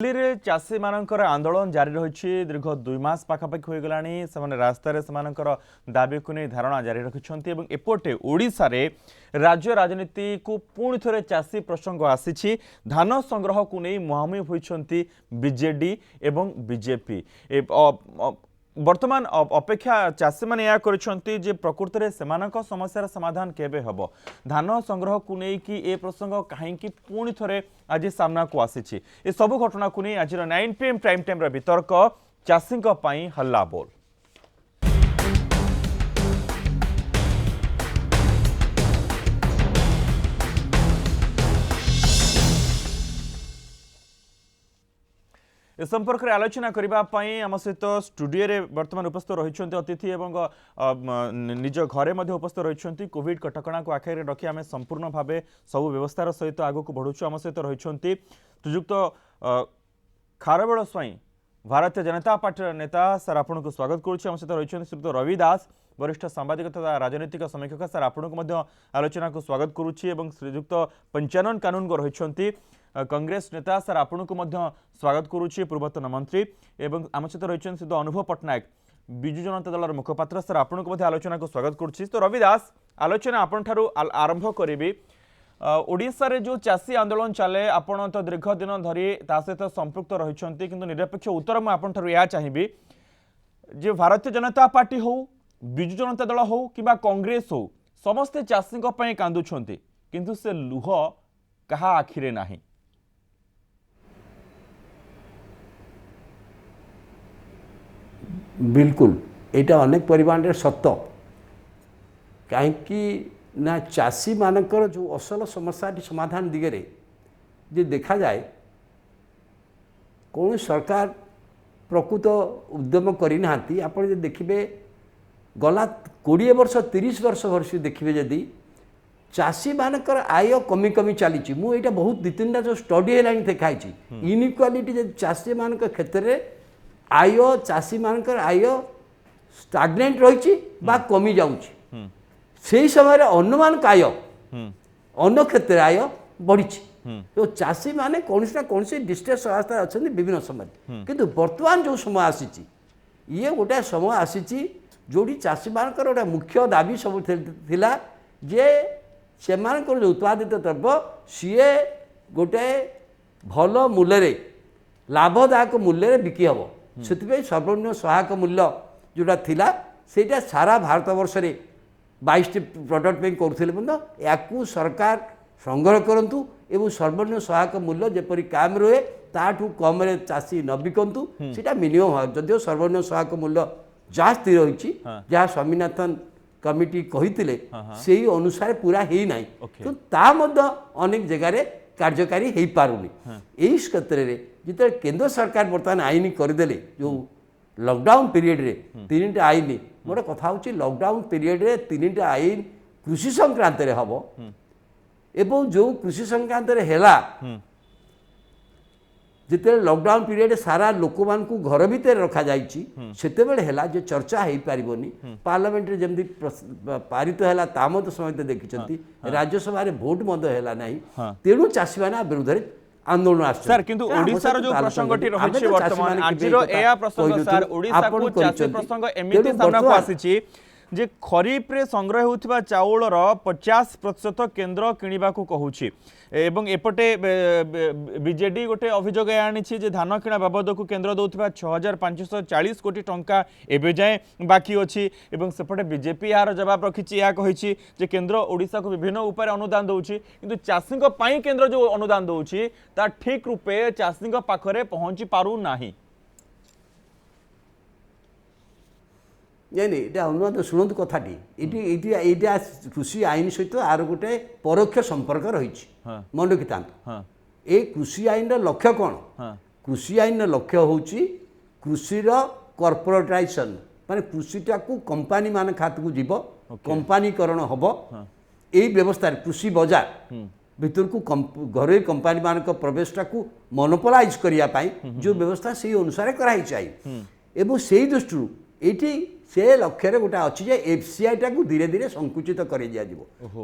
दिल्ली रे चाषी मानकर आंदोलन जारी रही दीर्घ 2 मास पाखापाखि हो गलानी से रास्तार से दाबी को नहीं धारणा जारी रखिंट एपटे ओडिशा रे राज्य राजनीति को पुणी थे चाषी प्रसंग आसी धान संग्रह को नहीं मुहांमुही होती बीजेडी एवं बीजेपी वर्तमान अपेक्षा चाषी मैंने यह कर प्रकृत में से समस्यार समाधान केबे हब धान संग्रह को लेकिन ए प्रसंग कहीं पुणी थे आज सामना को आसी सब घटना को नहीं आज 9 PM प्राइम टाइम वितर्क चाषी हल्ला बोल। ए संपर्क में आलोचना करने आम सहित स्टूडियो रे वर्तमान उपस्थित रही अतिथि एवं निज घरे उपस्थित रही कोविड कटकणा को आखिर रखी आम संपूर्ण भाव सबू व्यवस्थार सहित आगक बढ़ुचु आम सहित रही श्रीजुक्त खारवेल स्वाई भारतीय जनता पार्टी नेता सर आपन को स्वागत करुच्ची आम सहित रही श्रीजुक्त रवि दास वरिष्ठ सांबादिक तथा राजनीतिक समीक्षक सर आपन को आलोचना को स्वागत करुच्ची श्रीजुक्त पंचानन कानून रही कांग्रेस नेता सर आपन को स्वागत करुच्ची पूर्वतन मंत्री एवं आम सहित रही श्री अनुभव पट्टनायक विजु जनता दल मुखपात्र सर आपन को आलोचना को स्वागत करुच्ची। तो रवि दास आलोचना आपन ठारू आरंभ करी ओडिशा रे जो चाषी आंदोलन चले आपण तो दीर्घ दिन धरी ता सहित संपृक्त रही किंतु निरपेक्ष उत्तर मुझे आपन ठारू या चाहिए जे भारतीय जनता पार्टी हो विजु जनता दल हो कि कांग्रेस हो समस्ते चाषी कांदुंट किंतु से लुह कहा आखिरे नाही। बिल्कुल यहाँ अनेक परिमाण सत कहीं ना चाषी मानकर जो असल समस्या समाधान दिगरे जे देखा जाए कौन सरकार प्रकृत उद्यम करना आप देखिए गला 20 वर्ष 30 वर्ष वर्ष देखिए जदि चाषी मानकर आय कमी कमी चली मुझे बहुत 2-3टा जो स्टडी है देखाई इनइक्वालिटी चाषी मान क्षेत्र में आय चाषी मानकर आय स्टाग्नेंट रही कमी जाऊँगी से समय अन्य आय अन्न क्षेत्र आय बढ़ी तो चाषी माने कौन ना कौन डिस्ट्रेस अवस्था अच्छा विभिन्न समय किंतु वर्तमान जो समय आसी ये गोटे समय आसी जोड़ी चाषी मानकर गोटे मुख्य दाबी सब थिला जे से जो उत्पादित द्रव्य सीए गोटे भल मूल्य लाभदायक मूल्य बिकी हम से सर्वनिम्न सहायक मूल्य जोटा थिला सेटा सारा भारत वर्ष में 22टी प्रडक्ट पे करुले या सरकार संग्रह करूँ एवं सर्वनिम्न सहायक मूल्य जेपरी कायम रहे ताठू कम चाषी न बिकतु सीटा मिनिमम जदिव सर्वनिम्न सहायक मूल्य जहाँ स्थिर होती जहाँ स्वामीनाथन कमिटी कही से अनुसार पूरा है ना कि अनेक जगह कार्यकारी हो पारुनी यही क्षेत्र में जिते केंद्र सरकार बर्तमान आईन करदे जो लॉकडाउन पीरियड रे 3टा आईन मोटे कथा हूँ लॉकडाउन पीरियड रे 3टा आईन कृषि संक्रांत रे हबो एवं जो कृषि संक्रांत रे हेला जिते लॉकडाउन पीरियड सारा लोक मान को घर भितर रखा जाइए से चर्चा हो पारनी पार्लियामेंट रे जमी पारित है समस्त देखी राज्यसभा भोट है ना तेणु चाषी मैंने विरुद्ध आंदोलन सर किंतु ओडिसा रो जो प्रसंगटी रहिछि वर्तमान आजिरो एया प्रसंग सर ओडिसा को चाषी प्रसंग एमिति सामना को आसीछि जे खरीफ रे संग्रह होउथिबा चाउलर 50% केंद्र किनिबा को कहूछि एवं एपटे बीजेडी गोटे अभियोग आनिछि जे धान किणा बाबद को केंद्र दउथिबा 6540 कोटी टंका एबे जाए बाकी अछि एवं सेपटे बीजेपी यार जवाब रखिछि या कहिछि जे केंद्र ओडिसा को विभिन्न उपाय अनुदान दउछि किंतु चाषी पई केंद्र जो अनुदान दउछि ता ठीक रूपे चाषी पाखरे पहुंची पारु नाही। नहीं अनुवाद शुणु कथाटी ये कृषि आईन सहित आर गोटे परोक्ष संपर्क रही मन रखिता ये कृषि आईन लक्ष्य कौन कृषि आईन लक्ष्य हूँ कृषिर कॉर्पोरेटाइजेशन माने कृषिटा को कंपानी मान खात को जीव कंपानीकरण हम यही व्यवस्था कृषि बाजार भीतर को घरोई कंपानी मान प्रवेशटा को मोनोपोलाइज करने जो व्यवस्था से अनुसार कराई चाहिए से दृष्टि ये से लक्ष्य गोटे अच्छी एफसीआई टाक धीरे धीरे संकुचित कर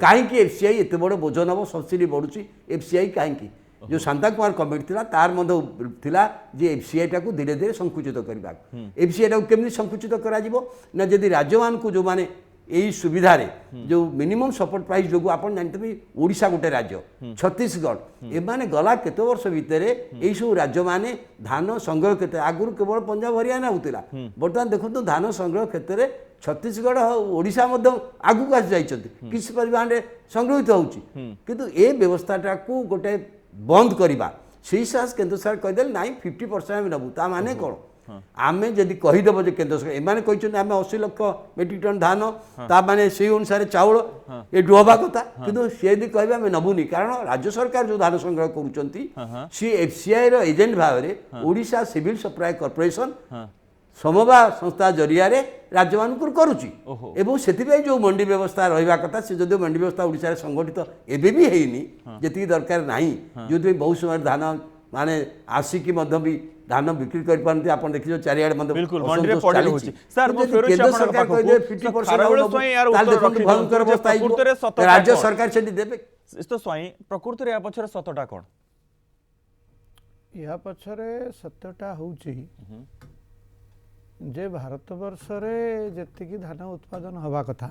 कहीं एफसीआई एत बड़ बोझ नब सब्सिडी बढ़ुची एफसीआई कहीं जो शांता कुमार कमिटी थिला तार मध्य थिला जे एफसीआई टाको धीरे धीरे संकुचित करबा एफसीआई टाको केमि संकुचित करा जिवो ना जदि राज्यमान को जो माने यही सुविधा रे जो मिनिमम सपोर्ट प्राइस जो आपन जानते भी ओडिशा गोटे राज्य छत्तीसगढ़ एमाने गला केते वर्ष भितर यही सब राज्य माने धान संग्रह केते आगुरु केवल पंजाब हरियाणा होतिला बर्तमान देखो धान संग्रह क्षेत्र में छत्तीसगढ़ ओडिशा मध्य आगु आसी जाइछथि किसी परिमाण रे संग्रहित होउची किंतु ए व्यवस्थाटा को गोटे बंद करबा सेही सास केंद्र सरकार कहिदेल नाही 50% हम नबु ता माने कोन आमे जदि कहीदेव जे केंद्र सरकार एमाने कहते आम 80 लाख मेट्रिक टन धान ता माने से अनुसार चाउल ये डुहबा कथा किंतु सी यदि कहबे आम नबुनी कारण राज्य सरकार जो धान संग्रह करूचंती सी एफसीआई रो एजेंट भाव रे ओडिशा सिविल सप्लाई कॉर्पोरेशन समवा संस्था जरिया रे राज्य मानक करुची एवं से जो मंडी व्यवस्था रहा कथा से जो मंडी व्यवस्था ओडिशा रे संगठित एबे भी हेनी जति दरकार नाही जो बहुत समय धान माने आसिकी मध्य भी धान बिक्री कर पारती आपण देखियो चारियाडे मध्य बिल्कुल मंडी रे पड़े होची सर मो फेरो केंद्र सरकार कह दे 50% यार उत्तर रखि भयंकर अवस्था प्रकृति रे राज्य सरकार से देबे तो स्वयं प्रकृति रे या पछरे सतटा कोन या पछरे सत्यटा होची जे भारत वर्ष रे जति धान उत्पादन हवा कथा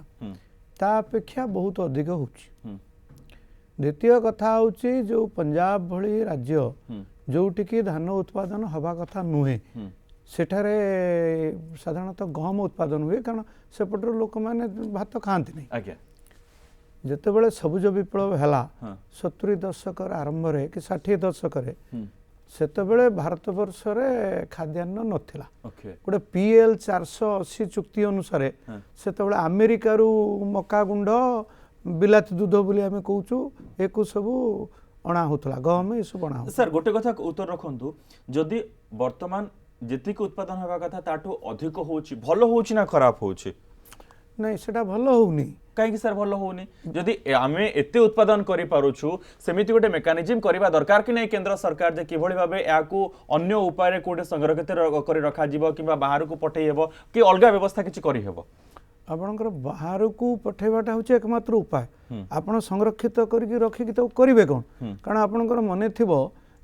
ता अपेक्षा बहुत अधिक होची द्वितीय कथा होची जो पंजाब भली राज्य जोटी की धान उत्पादन हवा कथा नुहे सेठारे साधारणतः गहम उत्पादन हुए कारण सेपटर लोक मैंने भात खाती नहीं जितेबाला सबुज विप्लव है 70 दशक आरंभ रे कि 60 दशक सेतबेले भारत वर्ष रे खाद्यान्न नथिला गोटे PL 480 चुक्ति अनुसार सेतबेले अमेरिका रु मका गुंड बिलाती दूध बोली आम कहूँ एक सबू अणा होता गहम ये सब अणा सर गोटे कथा उत्तर रखु जदि वर्तमान जी उत्पादन हवा कथा ताठू अधिक होची भल होची ना खराब होची नहीं सेटा भल होउनी कहीं सर भल होनी जदि आमे एते उत्पादन करि पारुछु सेमिति गोटे मेकानिज्म करबा दरकार कि नहीं केंद्र सरकार जे किभଳି भाबे याकू अन्य उपाय रे कोटे संग्रहित करि रखा जीवो किबा बाहर को पठेइ हेबो कि अलगा व्यवस्था किछि करि हेबो आपणकर बाहर को पठेबाटा होचे एकमात्र उपाय आपण संरक्षित करके रखिक तो करिवे कोन कारण आपणकर मने थिबो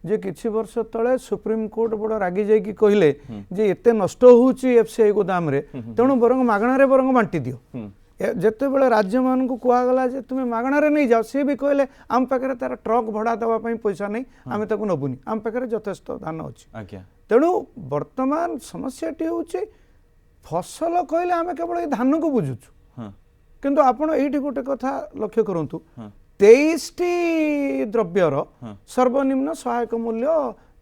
जे किछि वर्ष तले सुप्रीम कोर्ट बड़ रागी जाई कि कहिले जे एते नष्ट होउची एफसीआई गोदाम रे तेणु बरंग मागणा रे बरंग बांटी दियो जेते बेले राज्य मान को कुआ गला जे तुमे मागणा रे नहीं जाओ से भी कहले आम पाखरे तार ट्रक भड़ा दवा पई पैसा नहीं आमे ताको नबुनी आम पाखरे यथेष्ट धान अछि आज्ञा तेणु वर्तमान समस्याटी होउची फसल कहले आमे केवल धान को बुझुछु किंतु आपण एठी गोटे कथा लक्ष्य करंतु 23टी द्रव्यर सर्वनिम्न सहायक मूल्य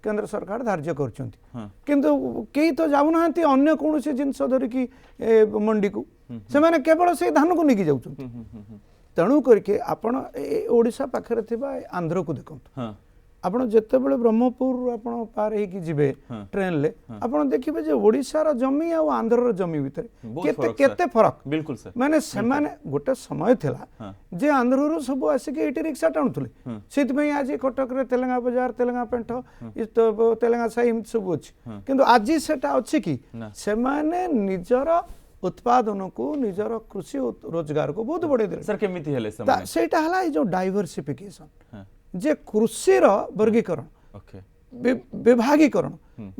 केंद्र सरकार धार्य करछंती किंतु केही तो जाउनांती अन्य कोनोसी जिंस धरिकी मंडी को से माने केवल से धान को निकी जाउछंती तेणु करके आपण ओडिशा पाखरे थिबा आंध्र को देखंतु आपण जेते बेले ब्रह्मपुर आपण पार हे कि जिवे ट्रेन ले आपण देखिबे जे ओडिसा रो जमी आ आंध्र रो जमी भीतर केते केते फरक बिल्कुल सर माने से माने गोटे समय थिला जे आंध्र रो सब आसी के एटी रिक्शा टाणुथले सेति में आज कटक रे तेलंगा बाजार तेलंगा पेंठ तो तेलंगा साई सब अछि किंतु आज सेटा अछि कि से माने निजर उत्पादन को निजर कृषि रोजगार को बहुत बड़े दे सर केमिति हेले समय सेटा हला जो डाइवर्सिफिकेशन जे कृषि वर्गीकरण विभागीकरण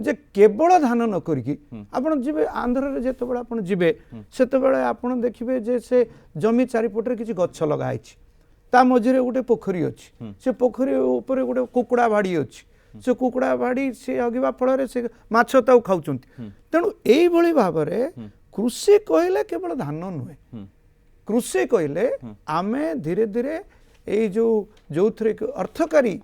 जे केवल धान न करिकी आपण जिबे आंध्र रे जेते बेला आपण जिबे सेते बेला आपण देखिबे जे से जमी चारिपट रे किछि गच्छ लगा आइछि ता मझिरे गोटे पोखरी अछि से पोखरी ऊपर गोटे कुकुड़ा भाड़ी अछि से कुकुड़ा भाड़ी से अगिबा फल रे से माछ ताउ खाउचंती तेणु एई भली भाबरे कृषि कहले केवल धान नुहे कृषि कहले आमे धीरे धीरे ये जो थे अर्थकारी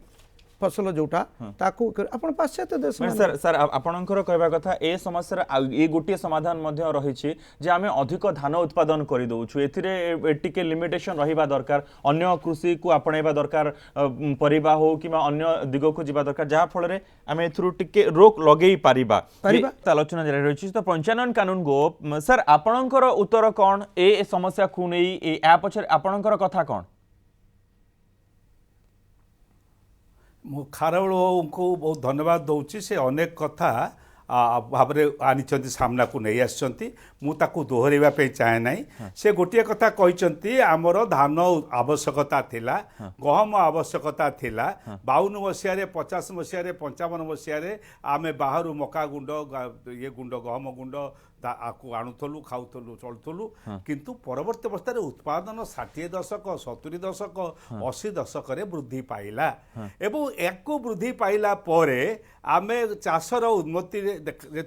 फसल जोटा ताकू आपण पाश्चात्य देश सर सर आपणकर कहबा कथा ए समस्या ए गोटे समाधान मध्य रही जे आमे अधिक धान उत्पादन कर दउछु एथिरे टिके लिमिटेशन रहिबा दरकार अन्य कृषि को आपणैबा दरकार परिबा हो किमा अन्य दिगो को जिबा दरकार जहा फल रे आमे एथुरु टिके रोक लगेई पारिबा आलोचना जारी रही तो पंचायन कानून गो सर आपणकर उत्तर कोन ए समस्या को नै ए ऐप पछर आपणकर कथा कोन मु खारवल को बहुत धन्यवाद दौची से अनेक कथा भाव आनी सामना को नहीं आसछंती मु ताकू दोहरेबा पे चाहे नहीं से गोटे कथा कहते आमर धान आवश्यकता थिला गहम आवश्यकता थिला 52 मसीह 50 मसीह 55 मसीह आमे बाहर मका गुंड ये गुंड गहम गुंड आकु आणुलु खाऊलु चलुलु किंतु परवर्ती अवस्था उत्पादन 60 दशक 70 दशक 80 दशक वृद्धि पाइला एवं एक वृद्धि पाइला परे आमे चाषर उन्नति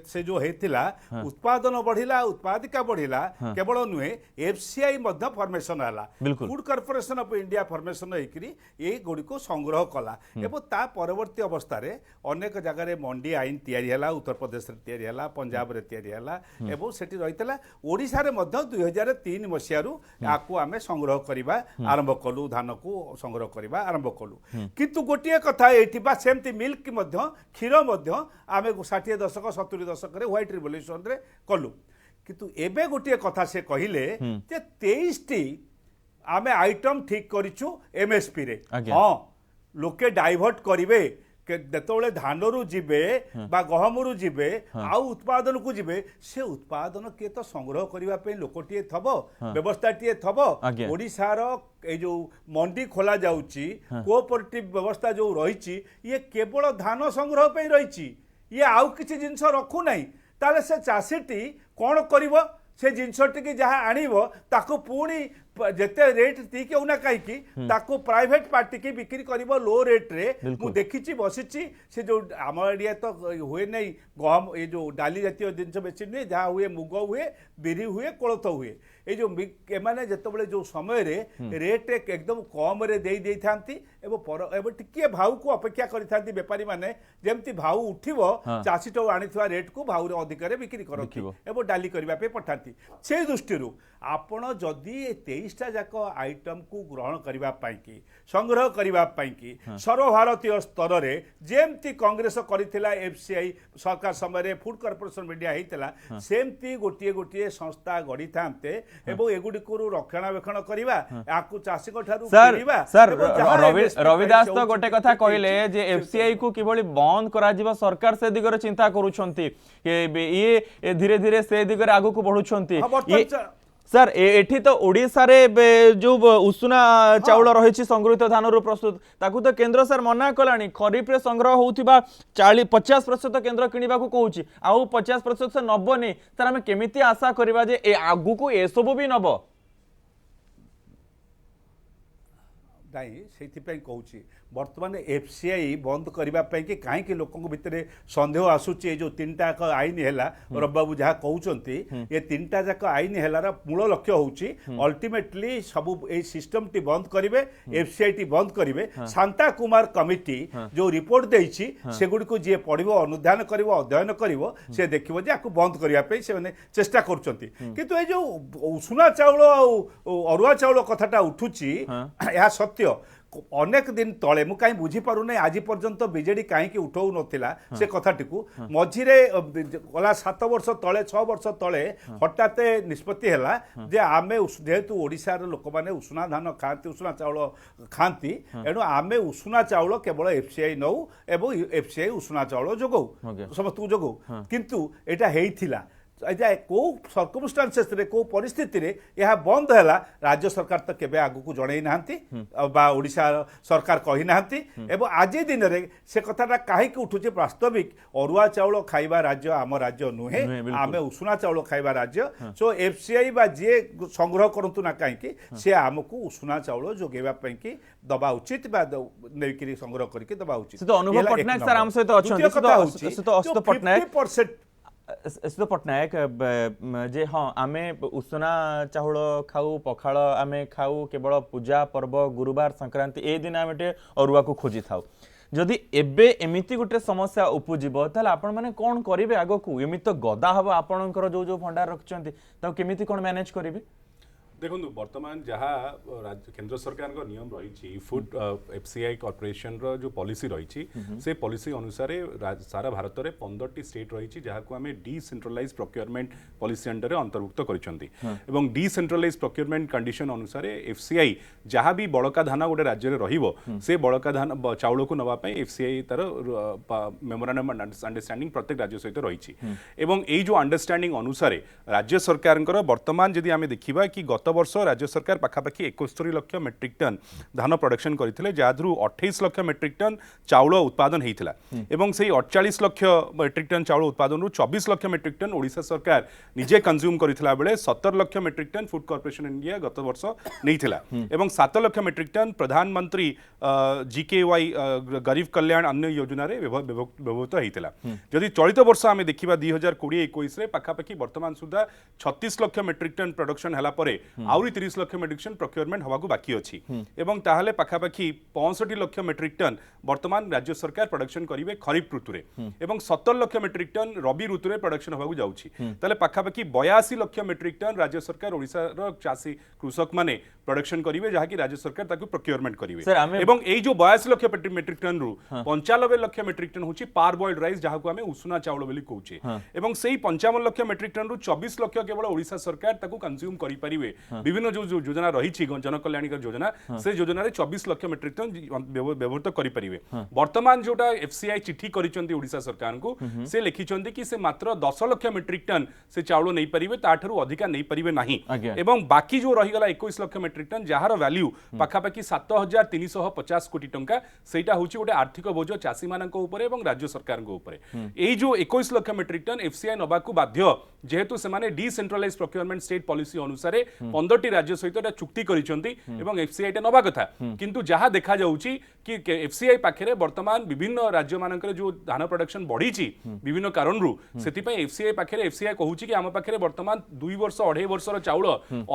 से जो हेतिला उत्पादन बढ़िला उत्पादिका बढ़िला केवल नुहे एफसीआई मध्य फॉर्मेशन हला food corporation of India formation होइकरी ए गुडी को संग्रह कला एवं ता परवर्ती अवस्था रे अनेक जगह रे मंडी आईन तयारी हला उत्तर प्रदेश रे तयारी हला पंजाब रे तयारी हला एवं सेठी रहितला ओडिसा रे मध्य 2003 मसिया रु आकु आमे संग्रह करिबा आरंभ कलु धान को संग्रह करिबा आरंभ कलु किंतु गोटिए कथा एठी बा सेमति मिल्क मध्य क्षीर मध्य आमे 60 दशक 70 दशक रे व्हाइट रिवोल्यूशन रे कलु किंतु एबे गोटिए कथा से कहिले जे 23 टी आमे आइटम ठीक करिछु एमएसपी रे हां लोके डाइवर्ट करिवे जेतबले धानरू जीवे बा गहमरू जीवे आउ उत्पादन को जीवे से उत्पादन के तो संग्रह करबा पे लोकटिए थबो व्यवस्थाटिए थबो ओडिसार ए जो मंडी खोला जाउची कोऑपरेटिव व्यवस्था जो रहिची ये केवल धान संग्रह पे रहिची ये आउ किछि जिंस रखु नाही ताले से चासीटी कोन करिवो से जिनसटी की जहाँ आणव ताको पुणी जेते रेट तीक होना कहीं ताको प्राइवेट पार्टी की बिक्री कर लो रेट रे मु देखी बसी से जो आम एरिया तो हुए नहीं गहम ये जो डाली जातीय जिनस बेची नुहे जहाँ हुए मुग हुए बिरी हुए कोलथ हुए ये जो एमाने जितेबाला जो समय रे रेट एकदम कम रे दे थांती एवं टिके भाव को अपेक्षा करिथांती बेपारी माने जेमती भाव उठिबो चासी टो आनिथवा रेट को भाव रे अधिक रे बिक्री करथि एवं डाली करबा पे पठांती से दृष्टि आपण जदि 23टा जाक आइटम को ग्रहण करबा पाई की संग्रह करबा पाई की सर्वभारतीय स्तर रे जेमती कांग्रेस करिथिला एफसीआई सरकार समय रे फूड कॉर्पोरेशन मीडिया हेतिला सेमती गोटिए गोटिए संस्था गढ़ी थांते एवं एगुडी को रक्षणाबेक्षण करबा आकु चासी को ठारू करबा सर रविदास तो गोटे कथा कहले जे एफसीआई को किबोली बंद करा जिवो सरकार से दिगरे चिंता करूछंती ये धीरे धीरे से दिगरे आगु को बढ़ुछंती सर एठी तो ओडिसा रे जो उषुना चाउल रही संग्रहित धान रु प्रस्तुत ताकू तो केंद्र सर मना कलानी खरीफ रे संग्रह होउथिबा 50% केंद्र किनिबा को कहूची आउ 50% से नबनी सर हमें केमिति आशा करबा जे ए आगु को ए सब भी नब नहीं से कहूँ बर्तमान एफसीआई बंद करने कि कहीं लोकों भितर सन्देह आसूची जो 3टा जाक आईन है रवि बाबू जहाँ कहते ये 3टा जाक आईन है मूल लक्ष्य हूँ अल्टीमेटली सबू ये सिस्टम टी बंद करेंगे एफसीआई टी बंद करेंगे शांता कुमार कमिटी जो रिपोर्ट देछि सेगुडी को जी पढ़ो अनुधान कर अध्ययन कर से देखो जे आपको बंद करने से चेष्टा करुँच किंतु ये जो उषुना चाउल अरुआ चाउल कथाटा उठुची यह सत्य अनेक दिन तले मु कहीं बुझी पारु नै आज पर्यंत बीजेडी कहीं उठाऊ नथिला से कथाटी को मझिरे गला 7 वर्ष तले 6 वर्ष तले हठात निष्पत्ति हैला जे आमे जेहेतु ओडिसा रो लोक माने उषुना धान खाती उषुना चाउल खाती एणु आमे उषुना चाउल केवल एफसीआई नौ एवं एफसीआई उषुना चाउल जोगौ समस्त जोगौ किंतु एटा हेइथिला कौ सर्कमस्टांसेस रे कौ परिस्थिति रे यह बंद है राज्य सरकार तो केबे आगु को जणै नाहंती बा ओडिशा सरकार कहि नाहंती एवं आज दिन रे से कथाटा काहे कि उठुचे वास्तविक अरुआ चाउल खाइबा राज्य आम राज्य नुहे आमे उषुना चाउल खाइबा राज्य सो एफसीआई बा जे संग्रह करंतु ना काहे कि से आमको उषुना चाउल जोगेबा पई कि दबा उचित बा नेकिरी संग्रह करके दबा उचित से तो अनुभव पटनायक सर हम सहित अछन से तो अस्त पटनायक 50% पटनायक जे हाँ आमे उषुना चाउल खाऊ पखाल आमे खाऊ केवल पूजा पर्व गुरुवार संक्रांति ए दिन आमे टे अरुआ को खोजी थाउ जदि एबे एमिति गोटे समस्या उपजीव ताले आपण माने कोन करिवे आगो को एमिति तो गदा हबो आपणकर जो जो भंडार रखचंती ता केमिति कोन मैनेज करिवे देखो बर्तमान जहाँ केंद्र सरकार का नियम रही फूड एफसीआई कॉर्पोरेशन रो जो पॉलिसी रही से पॉलिसी अनुसार सारा भारत में 15टी स्टेट रही जहाँ को आम डिसेंट्रलाइज प्रोक्योरमेंट पॉलिसी अंडर अंतर्भुक्त कर डिसेंट्रलाइज प्रोक्योरमेंट कंडीशन अनुसार एफसीआई जहाँ भी बड़का धान गोटे राज्य में रहिबो से बड़का धान चाउल को नवाई एफसीआई तार मेमोरांडम अंडरस्टैंडिंग प्रत्येक राज्य सहित रही जो अंडरस्टैंडिंग अनुसार राज्य सरकार वर्तमान जदि आम देखा कि गत वर्ष राज्य सरकार पाखापाखि 71 लाख मेट्रिक टन धान प्रोडक्शन करथिले जाद्रु 28 लाख मेट्रिक टन चाउल उत्पादन हेइथिला एवं सेही 48 लाख मेट्रिक टन चाउल उत्पादन रु 24 लाख मेट्रिक टन ओडिशा सरकार निजे कंज्यूम करथिला बेले 17 lakh metric ton food corporation India गत वर्ष नैथिला एवं 7 लाख मेट्रिक टन प्रधानमंत्री जीकेवाई गरीब कल्याण अन्न योजना रे व्यवहृत हेइथिला जदि चलित वर्ष आमे देखिबा 2020-21 रे पाखापाखि वर्तमान सुधा 36 लाख मेट्रिक टन प्रोडक्शन हला परे आउरी 30 लाख मेट्रिक टन प्रोक्योरमेंट हवा को बाकी अछि एवं ताहले पाखापाखि 65 लाख मेट्रिक टन वर्तमान राज्य सरकार प्रोडक्शन करिवे खरीफ ऋतु रे एवं 70 लाख मेट्रिक टन रबी ऋतु रे प्रोडक्शन हवा को जाउछि ताले पाखापाखि 82 लाख मेट्रिक टन राज्य सरकार ओडिसा रो चासी कृषक माने प्रोडक्शन करिवे जहा कि राज्य सरकार ताकू प्रोक्योरमेंट करिवे एवं एई जो 82 लाख मेट्रिक टन रु 95 लाख मेट्रिक टन होछि पार बॉइल्ड राइस जहा को हमें उषुना चावल बोली कहउछे एवं सेही 55 लाख मेट्रिक टन रु 24 लाख केवल ओडिशा सरकार ताकू कंज्यूम करि परिवे विभिन्न जो योजना रही जन कल्याणिक योजना से योजना रे 24 लाख मेट्रिक टन व्यवहृत करि परिवे वर्तमान जोटा एफसीआई चिट्ठी करिसंती ओडिशा सरकार को से लिखिसंती कि से मात्र 10 लाख मेट्रिक टन से चावल नै परिवे ताठरू अधिका नै परिवे नाही एवं बाकी जो रही गला 21 लाख मेट्रिक टन जहार वैल्यू पाखापाखि 7350 कोटी टंका सेटा होची गोटे आर्थिक बोझ चासी मानक ऊपर एवं राज्य सरकार को ऊपर एई जो 21 लाख मेट्रिक टन एफसीआई नबाकू बाध्य जेहेतु से माने डिसेंट्रलाइज प्रोक्योरमेंट स्टेट पॉलिसी अनुसार 15टी राज्य सहित एटा चुक्ति करिसंती एवं एफसीआई टा नबा कथा किंतु जहां देखा जाउची कि एफसीआई पाखरे वर्तमान विभिन्न राज्य मानकर जो धान प्रोडक्शन बढ़ीची विभिन्न कारण रु सेति पय एफसीआई पाखरे एफसीआई कहूची कि हम पाखरे वर्तमान 2 वर्ष 2.5 वर्षर चाउल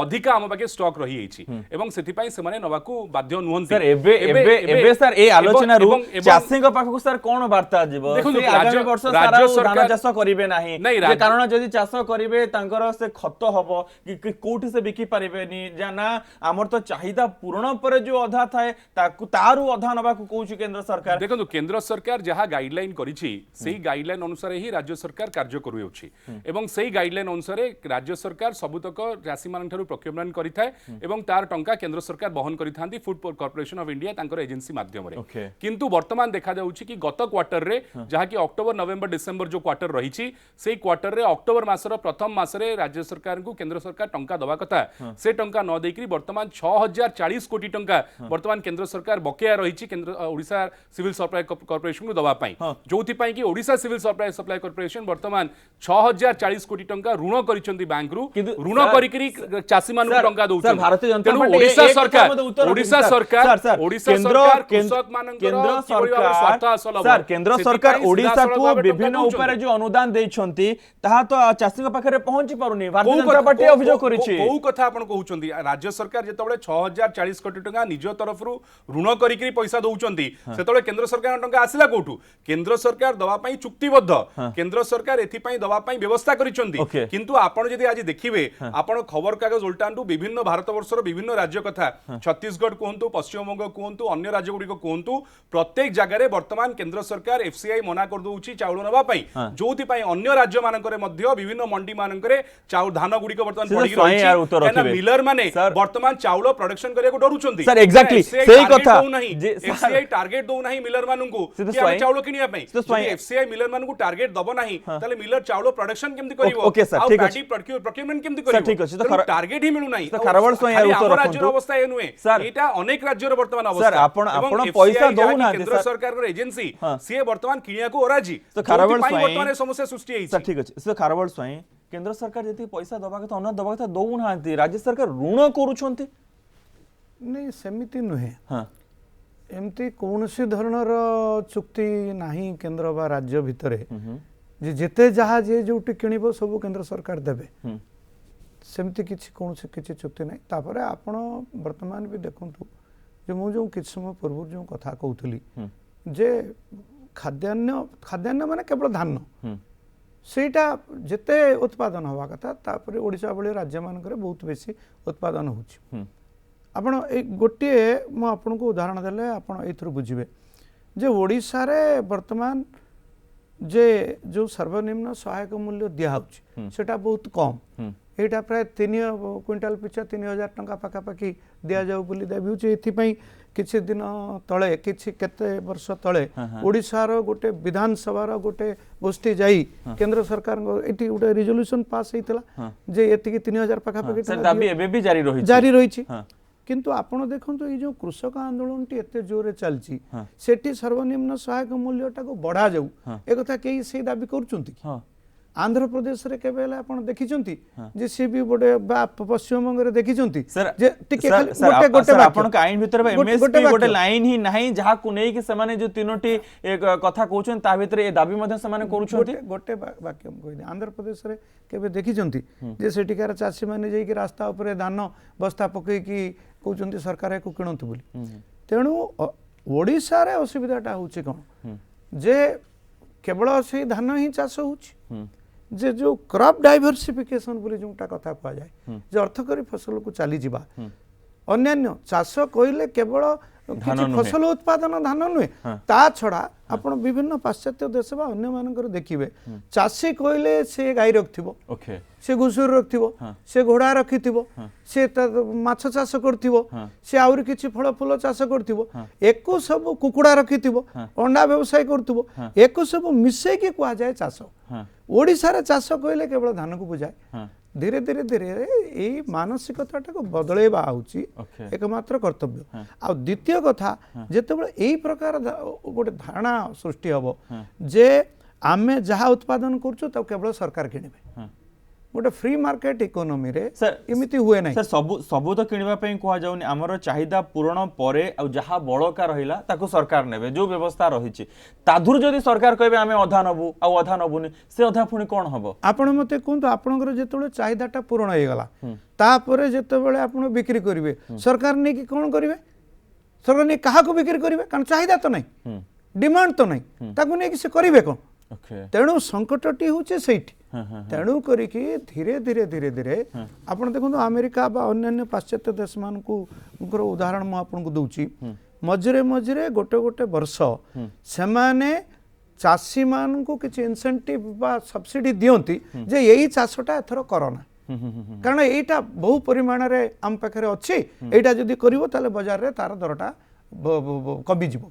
अधिका हम पाखे स्टॉक रही एछि एवं सेति पय से माने नबाकू बाध्य नुहंती सर एबे सर ए आलोचना रु चासी को पाखकु सर कोन वार्ता जिवो से आगामी वर्ष सारा धान चाष करिवे नाही जे कारण जदि चाष करिवे तांकर से खत हबो कि कोठी से बिकी पारिबेनी जाना हमर तो चाहिदा पूर्ण पर जो अधा थाए ताकु तारु अधा नबा को कहूची केंद्र सरकार देखो केंद्र सरकार जहां गाइडलाइन करिछि सेही गाइडलाइन अनुसार ही राज्य सरकार कार्य करूछि एवं सेही गाइडलाइन अनुसार राज्य सरकार सबुतक चासी मान थारु प्रोक्योरमेंट करिथाय एवं तार टंका केंद्र सरकार बहन करिथांती फूड कॉर्पोरेशन ऑफ इंडिया तांकर एजेंसी माध्यम रे किंतु वर्तमान देखा जाउछि कि गत क्वार्टर रे जहां कि अक्टोबर नवेम्बर डिसेंबर जो क्वार्टर रहिछि सेही क्वार्टर रे अक्टोबर मासर प्रथम मासरे राज्य सरकार को केंद्र सरकार टंका दबा कथा से टंका न देकरी वर्तमान 6040 कोटी टंका वर्तमान केंद्र सरकार बकेया रही केंद्र ओडिशा सिविल सप्लाई कॉर्पोरेशन को दबा पाई जोथि पाई कि ओडिशा सिविल सप्लाई कॉर्पोरेशन वर्तमान 6040 कोटी टंका ऋण करिसंती बैंक रु ऋण करिकरी चासी मानु टंका दउछन भारतीय जनता पार्टी ओडिशा सरकार कृषक मानकर सर केंद्र सरकार ओडिशा को विभिन्न ऊपर जो अनुदान देइछंती ताहा तो चासी पाखरे पहुंची पारुनी भारतीय जनता पार्टी अभियोग करिछि कोउ कथा आपण कहउछंती राज्य सरकार जेतबळे 6040 कोटी टंका निज तरफ रु ऋण करिकरी पैसा दउछंती सेतबळे केंद्र सरकार टंका आसिला कोठू केंद्र सरकार दवा पई चुक्तिबद्ध केंद्र सरकार एथि पई दवा पई व्यवस्था करिसंती किंतु आपण जदि आज देखिबे आपण खबर कागज उल्टांडू विभिन्न भारत वर्षर विभिन्न राज्य कथा छत्तीसगढ़ कहंतु पश्चिम बंग कहंतु अन्य राज्य गुडी को कहंतु प्रत्येक जगह रे वर्तमान केंद्र सरकार एफसीआई मना कर दउची चाउल नबा पई जोथि पई अन्य राज्य मानकरे मध्य विभिन्न मंडी मानकरे चाउल धान गुडी को वर्तमान पड़ी रही मिलर माने वर्तमान चाउल प्रोडक्शन करिया को डरुचंती सर एक्जेक्टली सही कथा एफसीआई टारगेट दो नाही मिलर माननकु कि हम चाउल किनिया पई यदि एफसीआई मिलर माननकु टारगेट दबो नाही ताले मिलर चाउल प्रोडक्शन केमति करिवो ओके सर ठीक अछि प्रोक्योरमेंट केमति करिवो ठीक अछि तो टारगेट ही मिलु नाही तो खरवळ स्वयं यार उत्तर राज्यर अवस्था ए नुए एटा अनेक राज्यर वर्तमान अवस्था सर आपण पैसा दउ ना केंद्र सरकार रो एजेंसी से वर्तमान किनिया को ओराजी तो खरवळ स्वयं वर्तमान समस्या सृष्टि हेछि सर ठीक अछि सर खरवळ स्वयं केंद्र सरकार जति पैसा दबा के अन्न दबा के दउ ना राज्य सरकार ऋण करूछंती नहीं सेमिति नुहे हाँ एमती कौनसी धरणर चुक्ति नाही केंद्र बा राज्य भितरे जे जेते जहा जे जोटी किनिबो सब केंद्र सरकार देबे सेमती किछि कौनसी किछि चुक्ति नाही तापरे आपण वर्तमान भी देखंतु जे मु जो किछ समय पूर्व जो कथा कहउथली जे खाद्यान्न माने केवल धान ସେଇଟା ଯେତେ ଉତ୍ପାଦନ ହେବା କଥା ତାପରେ ଓଡ଼ିଶା ଭଳି ରାଜ୍ୟ ମାନଙ୍କରେ ବହୁତ ବେଶୀ ଉତ୍ପାଦନ ହେଉଛି ଆପଣ ଏଇ ଗୋଟିଏ ମୁଁ ଆପଣଙ୍କୁ ଉଦାହରଣ ଦେଲେ ଆପଣ ଏଇଥିରୁ ବୁଝିବେ ଯେ ଓଡ଼ିଶାରେ ବର୍ତ୍ତମାନ ଯେ ଯେଉଁ ସର୍ବନିମ୍ନ ସହାୟକ ମୂଲ୍ୟ ଦିଆହେଉଛି ସେଟା ବହୁତ କମ୍ ଏଇଟା ପ୍ରାୟ 3 କ୍ୱିଣ୍ଟାଲ ପିଛା 3000 ଟଙ୍କା ପାଖାପାଖି ଦିଆଯାଉ ବୋଲି ଦାବି ହେଉଛି ଏଥିପାଇଁ କିଛି ଦିନ ତଳେ କିଛି କେତେ ବର୍ଷ ତଳେ ଓଡ଼ିଶାର ଗୋଟେ ବିଧାନସଭାର ଗୋଟେ ଗୋଷ୍ଠୀ ଯାଇ କେନ୍ଦ୍ର ସରକାରଙ୍କ ଏଠି ଗୋଟେ ରିଜଲ୍ୟୁସନ ପାସ୍ ହେଇଥିଲା ଯେ ଏତିକି 3000 ପାଖାପାଖି ଜାରି ରହିଛି କିନ୍ତୁ ଆପଣ ଦେଖନ୍ତୁ ଏଇ ଯେଉଁ କୃଷକ ଆନ୍ଦୋଳନଟି ଏତେ ଜୋରରେ ଚାଲିଛି ସେଠି ସର୍ବନିମ୍ନ ସହାୟକ ମୂଲ୍ୟଟାକୁ ବଢ଼ା ଯାଉ ଏକଥା କେହି ସେଇ ଦାବି କରୁଛନ୍ତି ଆନ୍ଧ୍ରପ୍ରଦେଶରେ କେବେ ହେଲେ ଆପଣ ଦେଖିଛନ୍ତି ଯେ ସେ ବି ଗୋଟେ ବା ପଶ୍ଚିମବଙ୍ଗରେ ଦେଖିଛନ୍ତି ଯେ ଟିକେ ଆପଣଙ୍କ ଆଇନ ଭିତରେ ଏମଏସପି ଗୋଟେ ଲାଇନ ହିଁ ନାହିଁ ଯାହାକୁ ନେଇକି ସେମାନେ ଯୋଉ ତିନୋଟି କଥା କହୁଛନ୍ତି ତା ଭିତରେ ଏ ଦାବି ମଧ୍ୟ ସେମାନେ କରୁଛନ୍ତି ଗୋଟେ ବାକ୍ୟ ମୁଁ କହିଲି ଆନ୍ଧ୍ରପ୍ରଦେଶରେ କେବେ ଦେଖିଛନ୍ତି ଯେ ସେଠିକାର ଚାଷୀ ମାନେ ଯାଇକି ରାସ୍ତା ଉପରେ ଧାନ ବସ୍ତା ପକେଇକି କହୁଛନ୍ତି ସରକାର ଏକୁ କିଣନ୍ତୁ ବୋଲି ତେଣୁ ଓଡ଼ିଶାରେ ଅସୁବିଧାଟା ହେଉଛି କ'ଣ ଯେ କେବଳ ସେଇ ଧାନ ହିଁ ଚାଷ ହେଉଛି ଯେ ଯେଉଁ କ୍ରପ୍ ଡାଇଭର୍ସିଫିକେସନ ବୋଲି ଯେଉଁଟା କଥା କୁହାଯାଏ ଯେ ଅର୍ଥକରୀ ଫସଲକୁ ଚାଲିଯିବା ଅନ୍ୟାନ୍ୟ ଚାଷ କହିଲେ କେବଳ କିଛି ଫସଲ ଉତ୍ପାଦନ ଧାନ ନୁହେଁ ତା ଛଡ଼ା ଆପଣ ବିଭିନ୍ନ ପାଶ୍ଚାତ୍ୟ ଦେଶ ବା ଅନ୍ୟମାନଙ୍କର ଦେଖିବେ ଚାଷୀ କହିଲେ ସେ ଗାଈ ରଖିଥିବ ସେ ଘୁଷୁରୀ ରଖିଥିବ ସେ ଘୋଡ଼ା ରଖିଥିବ ସେ ମାଛ ଚାଷ କରୁଥିବ ସେ ଆହୁରି କିଛି ଫଳ ଫୁଲ ଚାଷ କରୁଥିବ ଏକୁ ସବୁ କୁକୁଡ଼ା ରଖିଥିବ ଅଣ୍ଡା ବ୍ୟବସାୟ କରୁଥିବ ଏକୁ ସବୁ ମିଶେଇକି କୁହାଯାଏ ଚାଷ ଓଡ଼ିଶାରେ ଚାଷ କହିଲେ କେବଳ ଧାନକୁ ବୁଝାଏ ଧୀରେ ଧୀରେ ଧୀରେ ଏଇ ମାନସିକତାଟାକୁ ବଦଳେଇବା ହେଉଛି ଏକମାତ୍ର କର୍ତ୍ତବ୍ୟ ଆଉ ଦ୍ୱିତୀୟ କଥା ଯେତେବେଳେ ଏଇ ପ୍ରକାର ଗୋଟେ ଧାରଣା ସୃଷ୍ଟି ହେବ ଯେ ଆମେ ଯାହା ଉତ୍ପାଦନ କରୁଛୁ ତାକୁ କେବଳ ସରକାର କିଣିବେ ଗୋଟେ फ्री मार्केट इकोनॉमी रे एमिति हुए नाही सर सबु तो किनिबा पई कुहा जाउनी हमर चाहिदा पूर्ण परे आ जहा बळका रहिला ताको सरकार नेबे जो व्यवस्था रहिछि ताधुर जदि सरकार कहबे हमें अधा नबु आ अधा नबुनी से अधा पुनी कोन हबो आपण मते कोन आपनकर जेतोले चाहिदाटा पूर्ण होई गला तापरे जेतेबेले आपण बिक्री करिवे सरकार ने कि कोन करिवे सरकार ने काहा को बिक्री करिवे कारण चाहिदा तो नाही डिमांड तो नाही ताको ने कि से करिवे कोन तेणु संकटटी होचे सेठी तेणु करिकी धीरे धीरे धीरे धीरे आपण देखो अमेरिका बा अन्य पाश्चात्य देश मानकु उदाहरण मु आपन को दउची मझरे मझरे गोटे गोटे वर्ष से माने चासी मान को किछि इंसेंटिव बा सब्सिडी दियंती जे यही चाषटा एथरो करना कारण एटा बहु परिमाण रे आम पाखरे अछि एटा जदी करिवो ताले बाजार रे तार दरटा कमी जीवो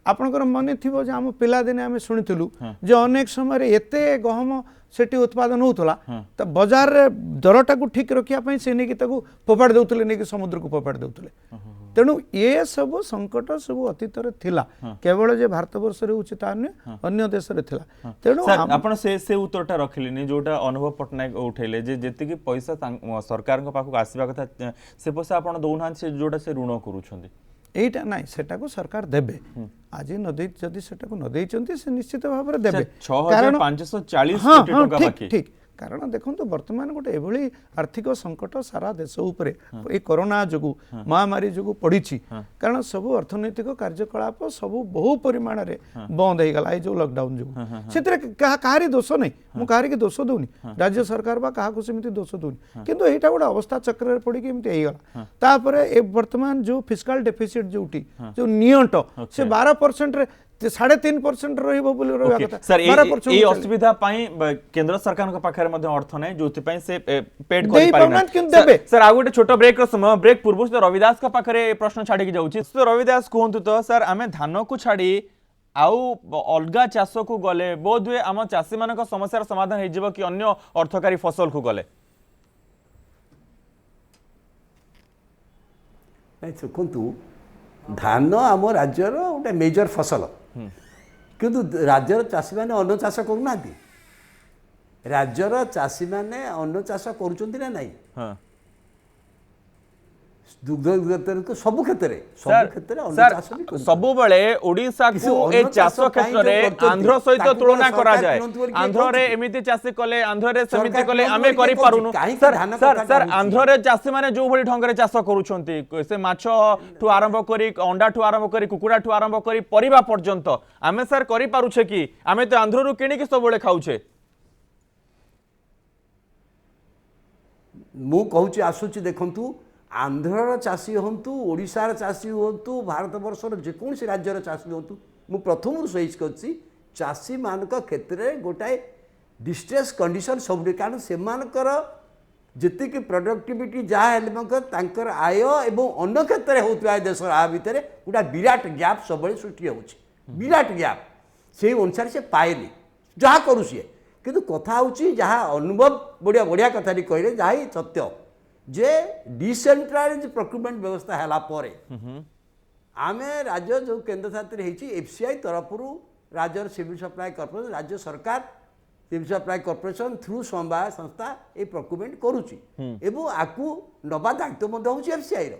आपनकर मन थिबो जे हम पिला दिने हम सुनिथिलु जे अनेक समय एते गहम सेठी उत्पादन होतला त बाजार रे दरटा को ठीक रखिया पई से नेकी ताकू फोपाड़ देउतले नेकी समुद्र को फोपाड़ देउतले तेणु ये सब संकट सब अतीत रे थिला केवल जे भारत वर्ष रे उचित अन्य देश रे थिला तेणु आपण से उत्तरटा रखिलिनी जोटा अनुभव पटनायक उठेले जे जेतिकी पैसा सरकार को पाखु आसीबा कथा से पैसा आपण दउना से जोटा से ऋण करूछंती एटा नाही सेटा को सरकार देबे आज नदी जदि सेटा को नदी चंती से निश्चित भाव रे देबे 6540 कोटी टका बाकी ठीक कारण देखो वर्तमान गोटे एभली आर्थिक संकट सारा देश उपरे ए कोरोना जोगु महामारी जोगु पड़ी कारण सब अर्थनैतिक कार्यकलाप सब बहु परिमाण रे बंद हो गला जो लॉकडाउन जोगु सेतरे कहारी दोष नहीं मु कहारी के दोष दउनी राज्य सरकार बा कहा को सेमिति दोष दउनी किंतु एटा गोटे अवस्था चक्र रे पड़ी के एमिति हे गला तापरे ए वर्तमान जो फिस्कल डेफिसिट जोटी जो नियंट से 12% रे 3.5% रहिबो बोली रहबा कथा सर ए असुविधा पई केंद्र सरकार को पाखरे मध्ये अर्थ नै जोति पई से पेड करि पारिना सर आ गोटे छोटो ब्रेक रो समय ब्रेक पूर्व से रविदास का पाखरे प्रश्न छाडी के जाउची तो रविदास कोहंतु तो सर आमे धान को छाडी आउ अलगा चाष को गले बोध हुए आम चाषी मान समस्या समाधान हो जिवो कि अन्य अर्थकारी फसल को गले देखु धान आम राज्यर गोटे मेजर फसल किंतु राज्यर चाषी मैंने अन्न चाष करूना राज्यर चाषी मैंने अन्न चाष करुँच ना नहीं दुग्ध सब क्षेत्र सब बेले ओडिशा को ए चाष क्षेत्र रे आंध्र सहित तुलना करा जाए आंध्र रे एमिति चाषी कले आंध्र रे समिति कले आमे करि पारुनु सर आंध्र रे चाषी माने जो भली ढंग रे चाष करूछंती से माछ ठु आरंभ करी अंडा ठु आरंभ करी कुकुडा ठु आरंभ करी परिबा पर्यंत आमे सर करि पारुछे कि आमे तो आंध्र रु किनि कि सब बेले खाउछे ମୁଁ କହୁଛି ଆସୁଛି ଦେଖନ୍ତୁ आंध्र चाषी हूँ ओडिशार चाषी हूँ भारत वर्षर जेकोसी राज्यर चाषी हूँ मु प्रथम सहीज कर चाषी मान क्षेत्र में गोटाए डिस्ट्रेस कंडीशन सब कारण से जी प्रोडक्टिविटी जहाँ आय एवं अन्य क्षेत्र में होता है देश आ भितर गोटा विराट गैप सब सृष्टि होची विराट गैप से अनुसार से पाएनि जहाँ करू सी किंतु कथा होची जहाँ अनुभव बढ़िया बढ़िया कथा कहले जहाँ ही सत्य जे डिसेंट्रलाइज प्रोक्यूरमेंट व्यवस्था है आमे राज्य जो केंद्र शासित होती एफसीआई तरफ राज्य सिविल सप्लाई कॉर्पोरेशन राज्य सरकार सिविल सप्लाई कॉर्पोरेशन थ्रू समवाय संस्था ये प्रोक्यूरमेंट करुच्ची एवं आपको नवा दायित्व हो एफसीआई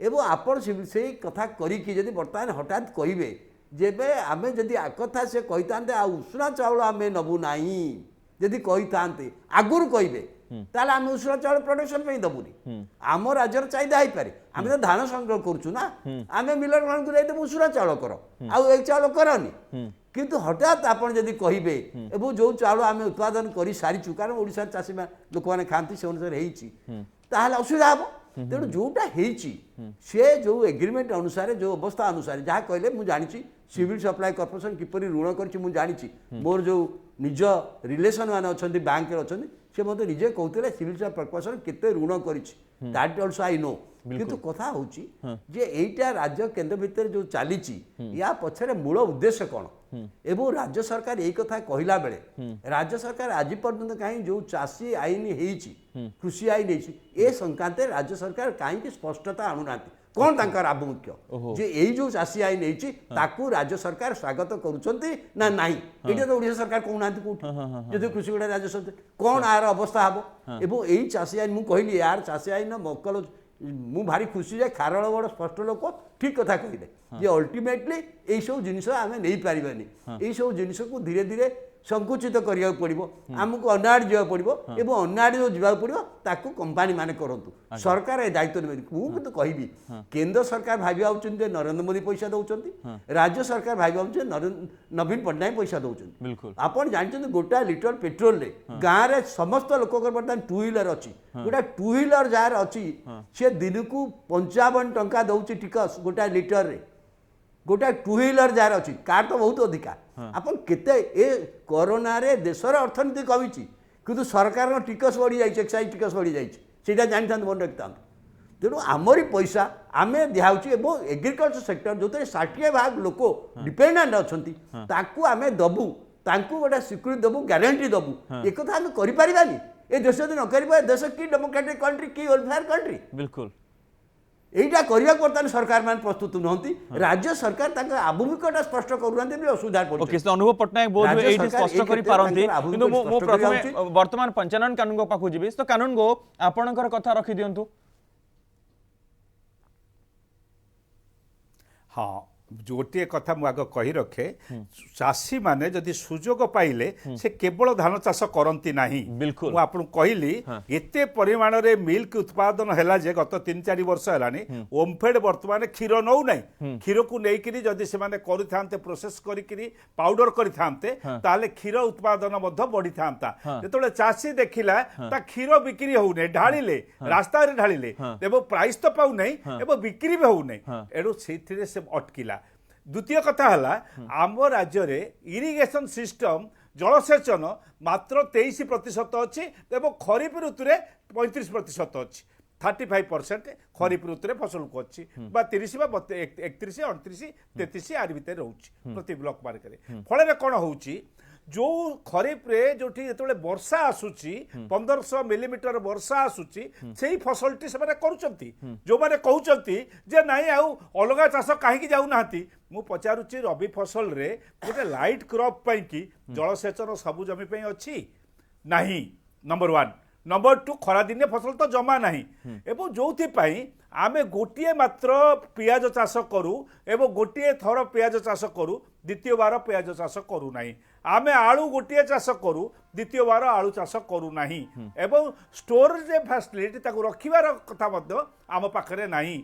एवं आपण से कथा करी बर्तमान हठात कहे जेबे आमे जदि कथा से कही था उषुना चाउल आम नबू ना जदि कही था आगुरी कहे ताले आम उषुना चाउल प्रोडक्शन पे दबुनी आम राज्यर चाहिदा हो पारे आम तो धान संग्रह करुचु ना आम मिलर मान को उषुना चाउल कर आ चाउल करनी किंतु हठात आपड़ जदि कहे एवं जो चाउल आम उत्पादन कर सारीचु कारण ओडिशा चाषी लोक मैंने खाती से अनुसार होता असुविधा हम तेणु जोटा सी जो एग्रीमेंट अनुसार जो अवस्था अनुसार जहाँ कहले मुझे जानी सिविल सप्लाई कॉर्पोरेशन किपर ऋण कर जानी मोर जो निज रिलेशन मैंने अच्छा बैंक अच्छा से मत निजे कहते सिविल सप्लाई कॉर्पोरेशन केते ऋण कर आई नो किंतु कथा होची जे एटा राज्य केंद्र भितर जो चली या पछरे मूल उद्देश्य कौन एवं राज्य सरकार यही कथा कहला बेले राज्य सरकार आज पर्यंत कहीं जो चाषी आईन कृषि आईन ए संक्रांत राज्य सरकार कहीं स्पष्टता आणुना कौन तांकर आभिमुख्य जे यही जो चाषी आईन ताकू राज्य सरकार स्वागत करुचंती ना नहीं ये तो ओडिशा सरकार कहूना कौटी जो कृषि गुड़ा राज्य सरकार कौन यार अवस्था हम एवं यही चाषी आईन मुझे कहली यार चाषी आईन मक्कल मु भारी खुशी जे खारल बड़ स्पष्ट लोक ठीक कथा कहले जे अल्टीमेटली यही सब जिनस आम नहीं पारिबानी यही सब जिनस को धीरे धीरे संकुचित करिया पड़िबो आमको अन्नाड़ जा पड़िबो एवं अन्नाड़ जो जा पड़िबो ताकू कंपनी माने करंतु सरकार ए दायित्व नेबे मु किंतु कहबी केंद्र सरकार भाबिया होचन जे नरेंद्र मोदी पैसा दउचंती राज्य सरकार भाबिया होचन नवीन पटनायक पैसा दउचंती बिल्कुल आपण जानचंती गोटा लिटर पेट्रोल रे गां रे समस्त लोक बर्तमान टू व्हीलर अछि गोटा टू व्हीलर जार अछि से दिन को 55 टंका दउची टिकस गोटा लिटर रे गोटा टू व्हीलर जार अच्छी कार तो बहुत अधिका आपन केते ए कोरोना रे देशर अर्थनीति कमी किंतु सरकार टिकस बढ़ी जाइए एक्साइज टिकस बढ़ी जाइए जानी था मन रखता तेणु आमरी पैसा आम दिखाऊँ एवं एग्रिकल्चर सेक्टर जो 60% लोक डिपेंडेंट अच्छा आम दबू तांकू गोटे स्वीकृति दबू ग्यारंटी दबू एक आम करें ए देश यदि न कर देश की डेमोक्रेटिक कंट्री की वेलफेयर कंट्री बिल्कुल यहीटा करने बर्तमान सरकार मान प्रस्तुत नुहति राज्य सरकार आभिमुख्यता स्पष्ट करूना असुविधा ओके अनुभव पट्टनायक बोध हुए एठी स्पष्ट करि पारंती किंतु मो प्रथमे वर्तमान पंचानन कानून को पाखु जिबि तो कानून गो आपणकर कथा रखि दियंतु हाँ गोटे कथा मुझे कही रखे चाषी माने जदि सुजोग पाइले से केवल धान चाष करती नहीं बिल्कुल मु आपन कहली एते परिमाण रे मिल्क उत्पादन हैला जे गत 3-4 वर्ष हैलानी ओमफेड वर्तमान क्षीर नौ नहीं क्षीर को लेकिरी जदि से माने करिथांते प्रोसेस करिकिरी पाउडर करिथांते ताले क्षीर उत्पादन मध्य बढ़ी थांता जेतोले चाषी देखिला ता क्षीर बिक्री होउने ढाळिले रास्ता रे ढाळिले एवं प्राइस तो पाउ नहीं एवं बिक्री भी होउने एडो सेथिरे से अटकिला द्वितीय कथा है आम राज्य रे इरिगेशन सिस्टम जलसेचन मात्र 23% अच्छी एवं खरीफ ऋतु रे 35% अच्छी 35% खरीफ ऋतु रे फसल को अच्छी 30 31 29 33 आर भितर रोच प्रति ब्लॉक मार्केट फल कौन होची जो खरीफ रे जो जो वर्षा आसूची 1500 मिलीमीटर वर्षा आसूची से फसलटी से करुचंती जो माने कहउचंती जे नाही आउ अलगा चाष कहीं जाऊ नाहंती मु पचारुची रबी फसल रे गोटे लाइट क्रॉप पई की जलसेचन सबु जमी पई अछि नाही नंबर 1 नंबर 2 खरा दिने फसल तो जमा नहीं एवं जोथि पई आमे गोटिए मात्र पियाज चाष करू एवं गोटिए थर पियाज चाष करू द्वितीय बार पियाज चाष करू नाही आमे आलू गोटिए चाष करू द्वितीय बार आलू चाष करू नाही एवं स्टोरेज फैसिलिटी ताकू रखिबार कथा मध्य आम पाखरे नाही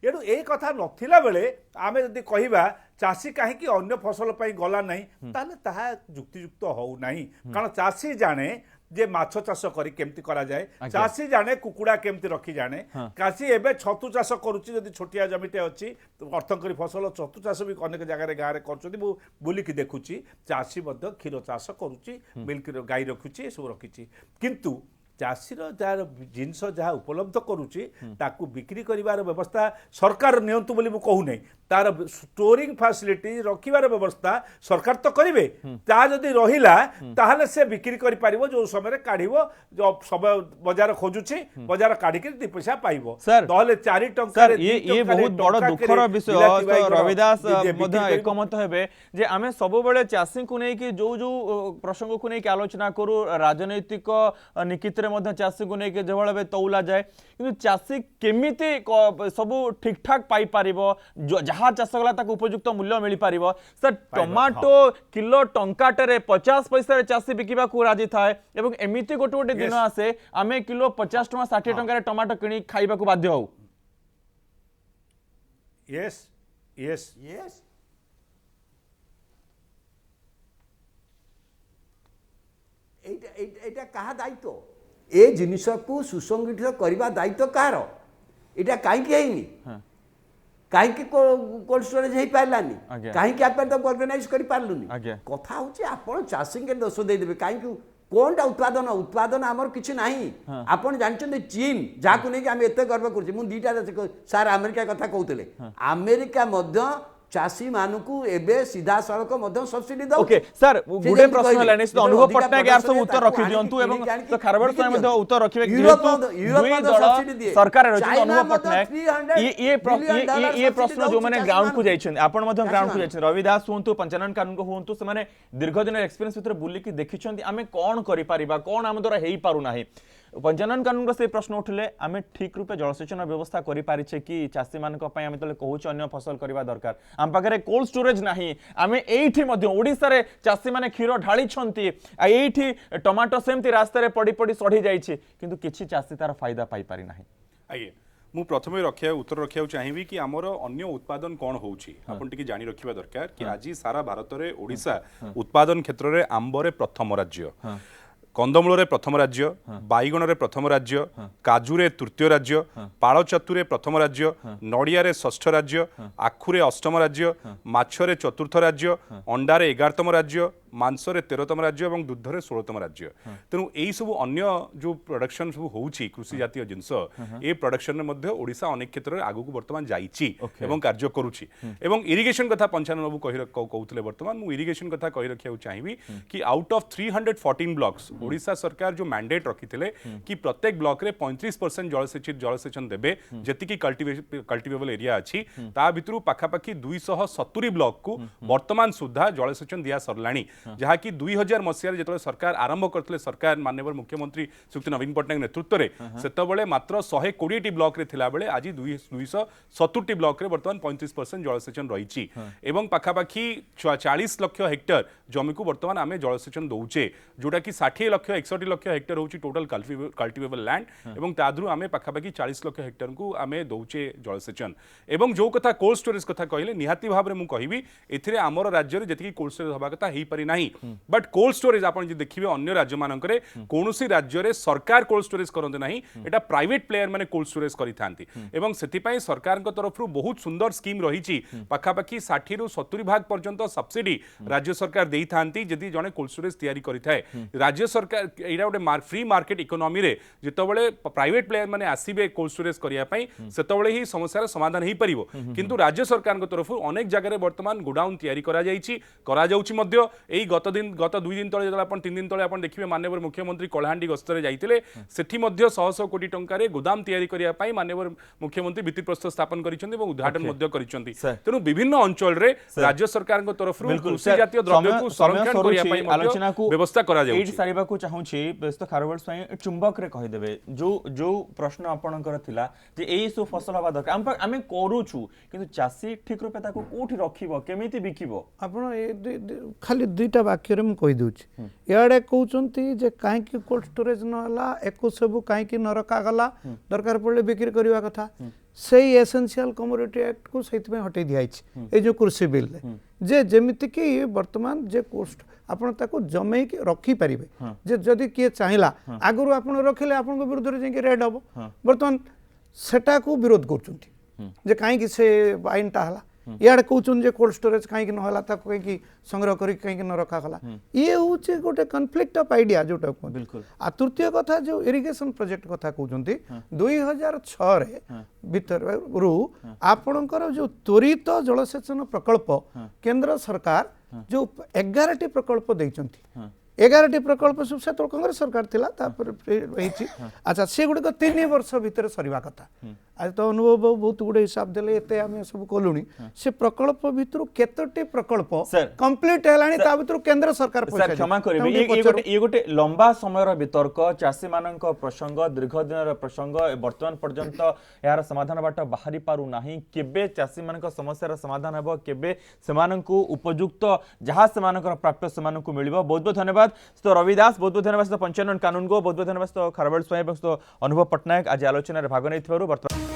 एडू ए कथा नथिला बेले आमे जदि कहिबा चाषी काहे कि अन्य फसल पई गला नाही ताले ताहा युक्तियुक्त हो नाही कारण चाषी जाने जे माछ चाष करी केमती करा जाए चाषी जाने कुकुड़ा केमती रखी जाने चाषी एबे छतु चाष करुच्ची जदि छोटिया जमिटे अच्छी अर्थकरी फसल छतु चाष भी अनेक जगह गाँव में कर बुलिकी देखुची चाषी क्षीर चाष करुच्ची मिल्क गाई रखुची सब रखी किंतु चाषीर जार जिनस जहाँ उपलब्ध करुच्ची ताकू बिक्री करिवार व्यवस्था सरकार नियंतु बोली मु कहू नहीं तार स्टोरिंग फैसिलिटी रखिवार व्यवस्था सरकार तो करिवे ता जदि रहिला ताहले से बिक्री करि पारिबो जो समय काढिबो जो समय बाजार खोजुची बाजार काढी के 2 पैसा पाइबो नहले 4 टंका सर ये बहुत बड़ दुखर विषय तो रविदास मध्य एकमत हेबे जे आमे सब बेले चाषी को नै कि जो जो प्रसंग को नै कि आलोचना करू राजनैतिक निकित रे चाषी को नै कि जे भले तौला जाए किंतु चाषी केमिति सब ठीक ठाक पाई पारिबो जहाँ चाष कला ताको उपयुक्त मूल्य मिल पारिबो सर टमाटो किलो टंकाटे 50 पैसा चाषी बिकिबा को राजी थाए एवं एमिति गोटे गोटे दिन आसे आमे किलो 50 टका 60 टका टमाटो किनी खाइबा को बाध्य हो यस यस यस एटा कहा दायित्व ए जिनिस को सुसंगठित करबा दायित्व कार एटा काहे के हेनी कहीं कोल्ड स्टोरेज हो पारानी कहीं आप ऑर्गेनाइज कर पार्लुनी कथा हूँ आप चाषी के दोष देदेवे कहीं कौनटा उत्पादन उत्पादन आमर किसी ना आप जानते चीन जहाँ नहीं आम एत गर्व कर 2टा सार अमेरिका कथा कहते अमेरिका चाषी मानकू एबे सीधा सड़क मध्य सब्सिडी दो ओके सर गुडे प्रश्न लाने से अनुभव पटनायक यार सब उत्तर रखि दियंतु एवं तो खारबड़ समय मध्य उत्तर रखिबे यूरोप सब्सिडी दिए सरकार रछि अनुभव पटनायक ये प्रश्न जो माने ग्राउंड को जाइछन आपण मध्य ग्राउंड को जाइछन रविदास हुंतु पंचानन कानून को हुंतु से माने दीर्घ दिन एक्सपीरियंस भीतर बुली की देखिछंती आमे कोन करि पारिबा कोन आम द्वारा हेई पारु नाही पंचानन कानून से प्रश्न उठिले आम ठीक रूपे जलसेचन व्यवस्था करि पारिछे कि चाषी मानक पय आमे तले कहूछ अन्य फसल करबा दरकार आम पाखरे कोल्ड स्टोरेज नाही आमे एठी मध्य ओडिसा रे चाषी माने क्षीर ढाली छंती एठी टमाटो सेमती रास्ता रे पड़ी पड़ी सड़ी जाइछे किंतु किछि चाषी तार फायदा पाई पारि नाही आइए मु प्रथमे रखिया उत्तर रखिया चाहिबी कि हमर अन्य उत्पादन कोन होउची आपण टिके जानि रखिबा दरकार कि आज सारा भारत रे ओडिसा उत्पादन क्षेत्र रे आंबरे प्रथम राज्य कंदमूल प्रथम राज्य बैगण रे प्रथम राज्य काजू रे तृतीय राज्य पाଳ चतुरे प्रथम राज्य नड़िया रे षष्ठ राज्य आखु रे अष्टम राज्य माछ रे चतुर्थ राज्य अंडा रे 11तम राज्य मांस रे 13तम राज्य और दुग्ध रे 16तम राज्य तेणु यही सब अन्य जो प्रोडक्शन सब होउची कृषि जातीय जिनस ए प्रोडक्शन रे मध्य ओडिसा अनेक क्षेत्र रे आगु को वर्तमान जाईची एवं कार्य करूची एवं इरिगेशन कथा पंचानन बाबू कहउतले वर्तमान मु इरिगेशन कथा कहि रखिया चाहिबी कि आउट ऑफ 314 ब्लॉक्स ओडिसा सरकार जो मैंडेट रखिथिले कि प्रत्येक ब्लॉक रे 35% जलसेचन देबे जेति कि कल्टिवेबल एरिया अछि ता भितरु पाखापाखी 270 ब्लॉक को वर्तमान सुधा जलसेचन दिया सरलाणी जहाँ कि 2000 मसीह जो सरकार आरंभ करते सरकार माननीय मुख्यमंत्री श्री नवीन पट्टनायक नेतृत्व में सेतबले मात्र 120 ब्लॉक रे थिला बेले आज 270 ब्लॉक रे वर्तमान 35% जलसेचन रही एवं पाखापाखी 40 लाख हेक्टर जमी को वर्तमान आम जलसेचन दौचे जोटा कि 60 लाख 61 लाख हेक्टर हूँ टोटाल कल्टिवेबल लैंड एवं तादू आम पाखापाखी 40 लाख हेक्टर को आम दौचे जलसेचन एवं जो कथा कोल्ड स्टोरेज कथा कहले निहाती भाव में मुझे एथिरे आमर राज्य में जी कोल्ड स्टोरेज हवा कथा हो पारि नहीं बट कोल्ड स्टोरेज आप देखिए अन्य राज्य मानक कौन राज्य में सरकार कोल्ड स्टोरेज करते नहीं एटा प्राइवेट प्लेयर माने कोल्ड स्टोरेज करिथांती एवं सेतिपई सरकार तरफ बहुत सुंदर स्कीम रही पाखापाखी 60 रु 70 भाग पर्यंत सब्सिडी राज्य सरकार देई थांती जदि जने कोल्ड स्टोरेज तैयारी करिथाय राज्य सरकार एटा गोटे फ्री मार्केट इकोनॉमी रे जेतबेले प्राइवेट प्लेयर माने आसीबे कोल्ड स्टोरेज करिया पई सेतबेले ही समस्यार समाधान हे परिबो किंतु राज्य सरकार तरफ अनेक जगह वर्तमान गोडाउन तैयारी करा जाउची मध्य एई गत 2 दिन तले जदि आपण 3 दिन तले आपण देखिबे माननीय मुख्यमंत्री कलाहांडी गस्तरे जाइतिले सेठी मध्य 100 कोटी टंका गोदाम तैयारी करिया पई माननीय मुख्यमंत्री भित्तिप्रस्तर स्थापन करिसेंती एवं उद्घाटन मध्य करिसेंती तेनु विभिन्न अंचल रे राज्य सरकार तरफ कृषि जातीय द्रव्य को संरक्षण करिया पई आलोचना को व्यवस्था करा जाउची एठी सारिबा को चाहूची व्यस्त खारबड़ स्वयं चुंबक रे कहि देबे जो प्रश्न आपणकर थिला जे एई सो फसल हवा दरकार आमे करूछु किंतु चासी ठीक रूपे ताको कोठी रखिबो केमिति बिकिबो आपण खाली दुईटा वाक्य रे म कहि दोछि याडे कहउचंती जे काहे कि कोल्ड स्टोरेज न हला एको सब काहे कि न रखा गला दरकार पड़ले बिक्री करबा कथा सेही एसेंशियल कमोडिटी एक्ट को सहित में हटे दिया ए जो कृषि बिल जे जेमिति कि वर्तमान जे कोस्ट आपण ताको जमेकी रखी पारिबे जे जदि किए चाहिला आगुरु आपण रखिले आपण विरुद्ध रे जेकी रेड हबो वर्तमान सेटा को विरोध करचुंती जे काहे कि से आईन ता हला इयाडे कहउछन जे कोल्ड स्टोरेज काहे कि न हला ताको काहे कि संग्रह करी काहे कि न रखा हला ये होचे गोटे कॉन्फ्लिक्ट ऑफ आइडिया जोटा को बिल्कुल आ तृतीय कथा जो इरिगेशन प्रोजेक्ट कथा कहउछंती 2006 रे भीतर रु आपणकर जो त्वरित जलसेचन प्रकल्प केंद्र सरकार जो 11टी प्रकल्प दैचंती 11टी प्रकल्प सब से तो कांग्रेस सरकार थिला तापर रही अच्छा से गुड 3 वर्ष भीतर सरीवा कथा आज तो अनुभव बहुत गुडे हिसाब देले एते आमे सब कोलुनी से प्रकल्प भीतर केतोटी प्रकल्प सर, कंप्लीट हेलानी ता भीतर केंद्र सरकार सर पैसा क्षमा करिबे ये गोटे लंबा समयर वितर्क चाषी मानक प्रसंग दीर्घ दिन प्रसंग वर्तमान पर्यंत यार समाधान बाट बाहरी पारु नाही केबे चाषी मानक समस्यार समाधान हेबो केबे सेमानकु उपयुक्त जहाँ सेमानकर प्राप्य सेमानकु मिलिबो बहुत बहुत धन्यवाद तो रवि दास बहुत बहुत धन्यवाद तो पंचायन कानून को बहुत बहुत धन्यवाद तो खारबेल स्वाई अनुभव पटनायक आज आलोचना भाग नहीं वर्तमान